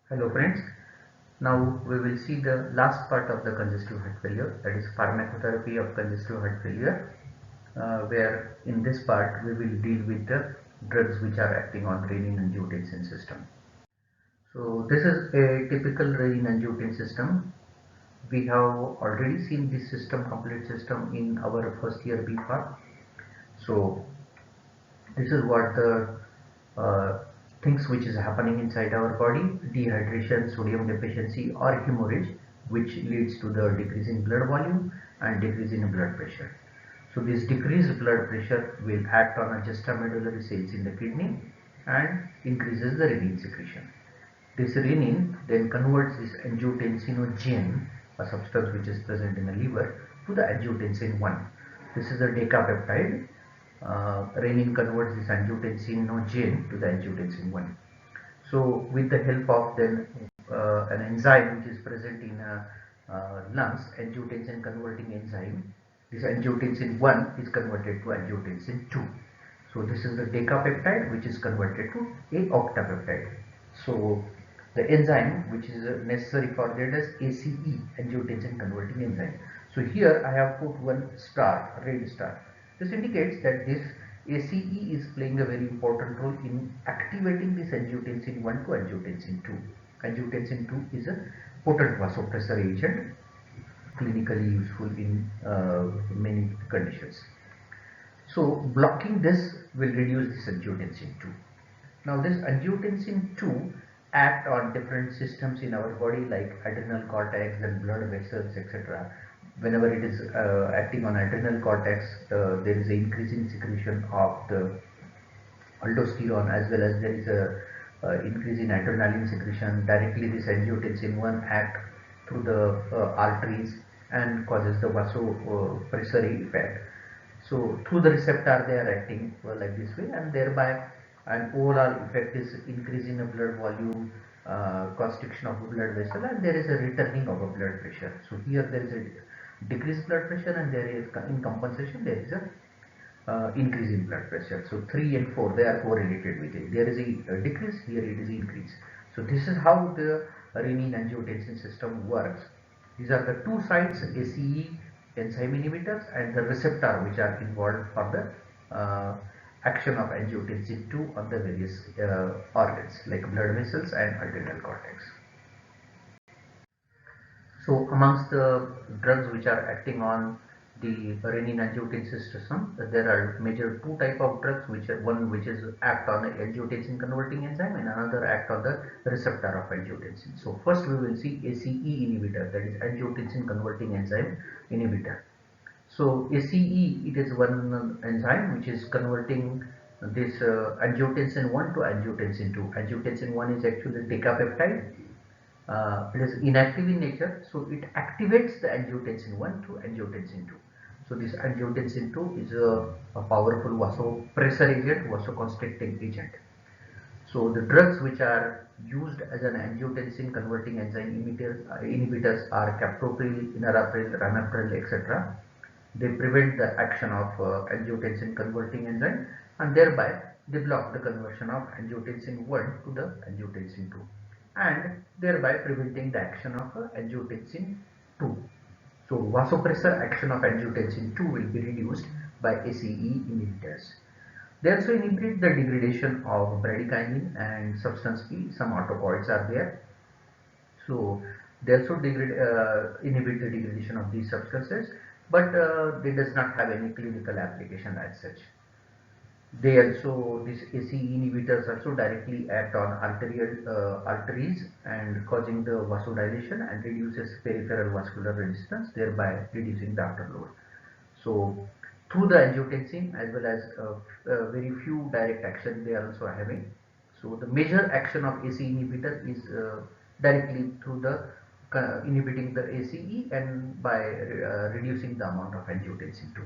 Hello friends, now we will see the last part of the congestive heart failure, that is pharmacotherapy of congestive heart failure, where in this part we will deal with the drugs which are acting on renin-angiotensin system. So this is a typical renin-angiotensin system. We have already seen this system, complete system, in our first year B part. So this is what the uh, things which is happening inside our body: dehydration, sodium deficiency or hemorrhage, which leads to the decrease in blood volume and decrease in blood pressure. So this decreased blood pressure will act on a juxtamedullary cells in the kidney and increases the renin secretion. This renin then converts this angiotensinogen, a substance which is present in the liver, to the angiotensin 1. This is a decapeptide. Renin converts this angiotensinogen to the angiotensin 1. So with the help of then an enzyme which is present in lungs, angiotensin converting enzyme, this angiotensin 1 is converted to angiotensin 2. So this is the decapeptide which is converted to a octapeptide. So the enzyme which is necessary for that is ACE, angiotensin converting enzyme. So here I have put one star, red star. This indicates that this ACE is playing a very important role in activating this angiotensin 1 to angiotensin 2. Angiotensin 2 is a potent vasopressor agent, clinically useful in many conditions. So blocking this will reduce this angiotensin 2. Now this angiotensin 2 act on different systems in our body like adrenal cortex and blood vessels, etc. Whenever it is acting on adrenal cortex, there is an increasing secretion of the aldosterone, as well as there is a increase in adrenaline secretion. Directly this angiotensin 1 act through the arteries and causes the vasopressor effect. So through the receptor they are acting like this way, and thereby an overall effect is increase in the blood volume, constriction of the blood vessel, and there is a returning of a blood pressure. So here there is a decreased blood pressure, and there is, in compensation, there is a increase in blood pressure. So 3 and 4, they are correlated with it. There is a decrease, here it is increase. So this is how the renin-angiotensin system works. These are the two sites, ACE enzyme inhibitors and the receptor, which are involved for the action of angiotensin 2 on the various organs like blood vessels and adrenal cortex. So amongst the drugs which are acting on the renin-angiotensin system, there are major two type of drugs, which are one which is act on the angiotensin converting enzyme and another act on the receptor of angiotensin. So first we will see ACE inhibitor, that is angiotensin converting enzyme inhibitor. So ACE, it is one enzyme which is converting this angiotensin 1 to angiotensin 2. Angiotensin 1 is actually decapeptide. It is inactive in nature, so it activates the angiotensin 1 to angiotensin 2. So this angiotensin 2 is a powerful vasopressor agent, vasoconstricting agent. So the drugs which are used as an angiotensin converting enzyme inhibitors are captopril, enalapril, ramipril, etc. They prevent the action of angiotensin converting enzyme, and thereby they block the conversion of angiotensin 1 to the angiotensin 2, and thereby preventing the action of angiotensin 2. So vasopressor action of angiotensin 2 will be reduced by ACE inhibitors. They also inhibit the degradation of bradykinin and substance P. Some autocoids are there. So they also inhibit the degradation of these substances, but they does not have any clinical application as such. They also, these ACE inhibitors also directly act on arteries and causing the vasodilation and reduces peripheral vascular resistance, thereby reducing the afterload. So through the angiotensin, as well as very few direct action they are also having. So the major action of ACE inhibitor is directly through the inhibiting the ACE and by reducing the amount of angiotensin 2.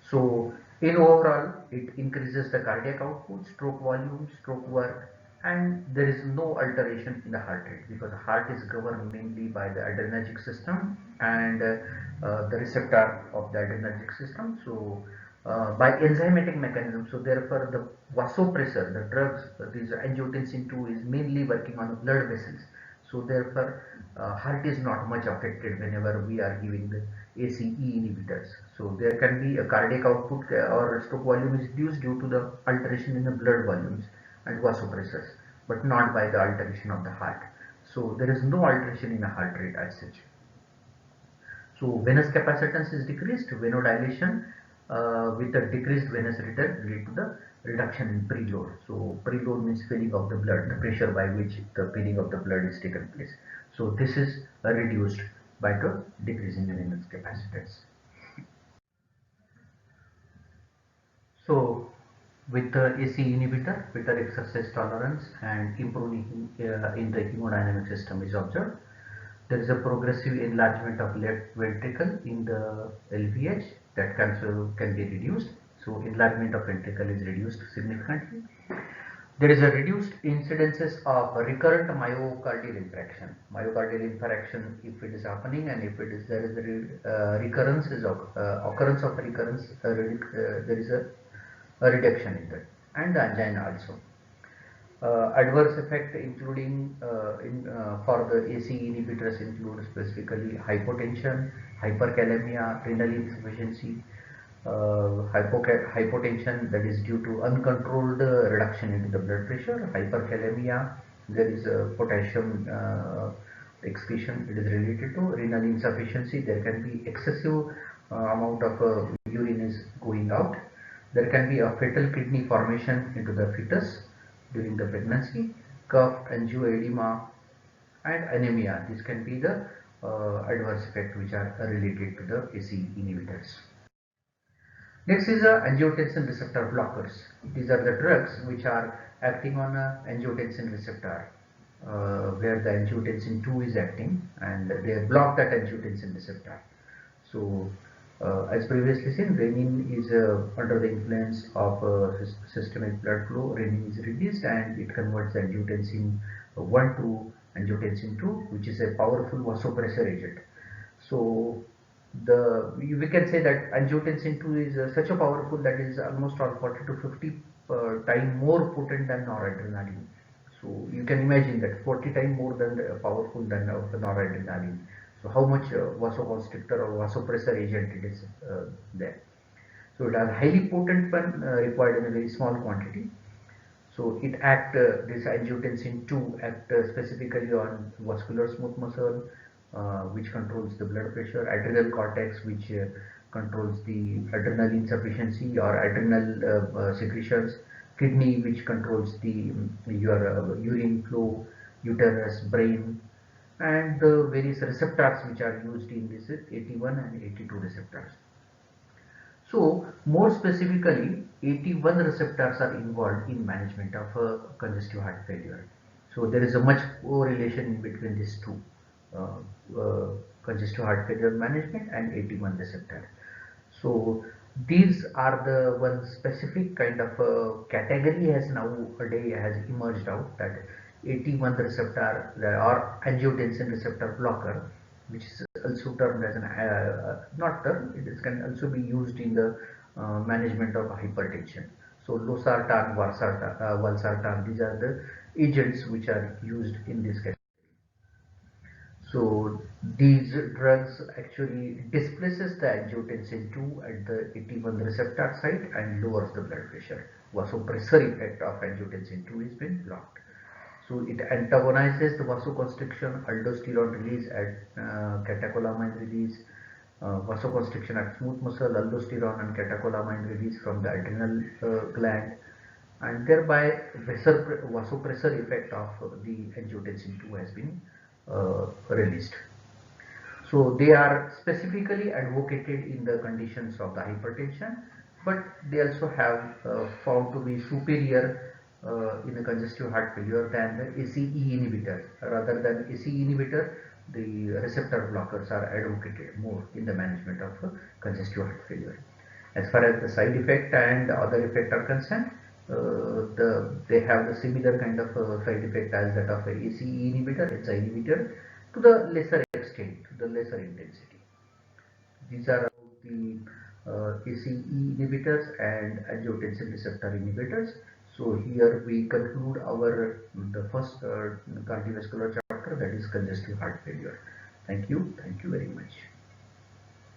So in overall, it increases the cardiac output, stroke volume, stroke work, and there is no alteration in the heart rate, because the heart is governed mainly by the adrenergic system and the receptor of the adrenergic system. So by enzymatic mechanism. So therefore the vasopressor, the drugs, this angiotensin 2 is mainly working on the blood vessels. So therefore heart is not much affected whenever we are giving the ACE inhibitors. So there can be a cardiac output or stroke volume is reduced due to the alteration in the blood volumes and vasopressors, but not by the alteration of the heart. So there is no alteration in the heart rate as such. So venous capacitance is decreased, venodilation with a decreased venous return lead to the reduction in preload. So preload means filling of the blood, the pressure by which the filling of the blood is taken place. So this is reduced by the decrease in the venous capacitance. So with the AC inhibitor, better exercise tolerance and improving in the hemodynamic system is observed. There is a progressive enlargement of left ventricle in the LVH that can be reduced. So enlargement of ventricle is reduced significantly. There is a reduced incidences of recurrent myocardial infarction. Myocardial infarction, if it is happening and if it is there is a recurrence is occurrence of recurrence, there is a reduction in that, and the angina also. Adverse effect including for the ACE inhibitors include specifically hypotension, hyperkalemia, renal insufficiency, hypotension that is due to uncontrolled reduction into the blood pressure, hyperkalemia, there is a potassium excretion, it is related to renal insufficiency, there can be excessive amount of urine is going out, there can be a fetal kidney formation into the fetus during the pregnancy, cough, angioedema and anemia. This can be the adverse effect which are related to the ACE inhibitors. Next is angiotensin receptor blockers. These are the drugs which are acting on a angiotensin receptor where the angiotensin 2 is acting and they block that angiotensin receptor. So as previously seen, renin is under the influence of systemic blood flow, renin is released and it converts angiotensin 1 to angiotensin 2, which is a powerful vasopressor agent. So we can say that angiotensin 2 is such a powerful that is almost 40 to 50 time more potent than noradrenaline. So you can imagine that 40 times more than powerful than noradrenaline. So how much vasoconstrictor or vasopressor agent it is there. So it has highly potent one required in a very small quantity. So it act this angiotensin 2 act specifically on vascular smooth muscle, which controls the blood pressure, adrenal cortex, which controls the adrenal insufficiency or adrenal secretions, kidney, which controls the your urine flow, uterus, brain, and the various receptors which are used in this 81 and 82 receptors. So more specifically, 81 receptors are involved in management of congestive heart failure. So there is a much correlation between these two, congestive heart failure management and 81 receptor. So these are the one specific kind of category has nowadays has emerged out, that 81 receptor or angiotensin receptor blocker, which is also termed as an not termed, it is, can also be used in the management of hypertension. So losartan, valsartan, these are the agents which are used in this case. So these drugs actually displaces the angiotensin 2 at the 81 receptor site and lowers the blood pressure. Vasopressor effect of angiotensin 2 is been blocked. So it antagonizes the vasoconstriction, aldosterone release at catecholamine release, vasoconstriction at smooth muscle, aldosterone and catecholamine release from the adrenal gland, and thereby vasopressor effect of the angiotensin 2 has been released. So they are specifically advocated in the conditions of the hypertension, but they also have found to be superior in the congestive heart failure than the ACE inhibitor. Rather than ACE inhibitor, the receptor blockers are advocated more in the management of congestive heart failure. As far as the side effect and other effect are concerned, they have the similar kind of side effect as that of a ACE inhibitor, HI inhibitor, to the lesser extent, to the lesser intensity. These are the ACE inhibitors and angiotensin receptor inhibitors. So here we conclude our the first cardiovascular chapter, that is congestive heart failure. Thank you very much.